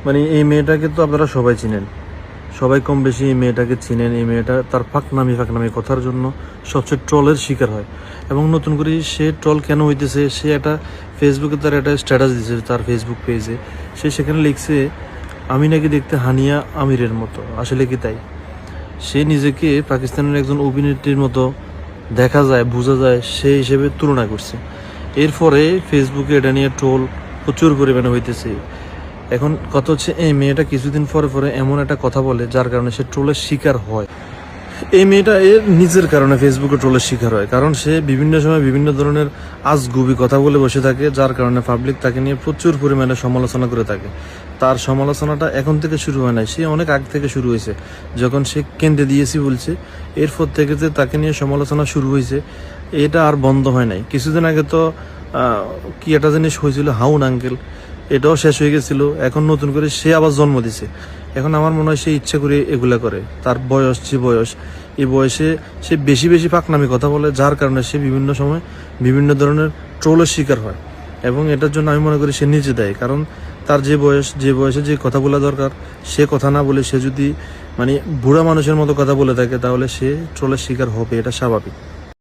মানে এই মেয়েটাকে তো আপনারা সবাই চিনেন, সবাই কম বেশি এই মেয়েটাকে চিনেন। এই মেয়েটা তার ফাঁকনামি কথার জন্য সবচেয়ে ট্রলের শিকার হয়। এবং নতুন করে সে ট্রল কেন হইতেছে, সে একটা ফেসবুকে তার একটা স্ট্যাটাস দিয়েছে তার ফেসবুক পেজে। সে সেখানে লিখছে, আমি নাকি দেখতে হানিয়া আমিরের মতো। আসলে কি তাই? সে নিজেকে পাকিস্তানের একজন অভিনেত্রীর মতো দেখা যায়, বোঝা যায়, সেই হিসেবে তুলনা করছে। এরপরে ফেসবুকে এটা নিয়ে ট্রোল প্রচুর পরিমাণে হইতেছে। এখন কথা হচ্ছে, এই মেয়েটা কিছুদিন পরে পরে এমন একটা কথা বলে যার কারণে সে ট্রোলের শিকার হয়। এই মেয়েটা এর নিজের কারণে ফেসবুকে ট্রোলের শিকার হয়, কারণ সে বিভিন্ন সময় বিভিন্ন ধরনের আজগুবি কথা বলে বসে থাকে, যার কারণে পাবলিক তাকে নিয়ে প্রচুর পরিমাণে সমালোচনা করে থাকে। তার সমালোচনাটা এখন থেকে শুরু হয় নাই, সে অনেক আগ থেকে শুরু হয়েছে। যখন সে কেন্দ্রে দিয়েছি বলছে, এরপর থেকে যে তাকে নিয়ে সমালোচনা শুরু হয়েছে, এটা আর বন্ধ হয় নাই। কিছুদিন আগে তো কি একটা জিনিস হয়েছিল, হাউন আঙ্কেল, এটাও শেষ হয়ে গেছিল। এখন নতুন করে সে আবার জন্ম দিছে। এখন আমার মনে হয় সে ইচ্ছা করে এগুলা করে। তার বয়স যে বয়স, এই বয়সে সে বেশি বেশি পাকনামি কথা বলে, যার কারণে সে বিভিন্ন সময় বিভিন্ন ধরনের ট্রোলের শিকার হয়। এবং এটার জন্য আমি মনে করি সে নিজে দেয়, কারণ তার যে বয়সে যে কথা বলা দরকার সে কথা না বলে সে যদি মানে বুড়া মানুষের মতো কথা বলে থাকে, তাহলে সে ট্রোলের শিকার হবে, এটা স্বাভাবিক।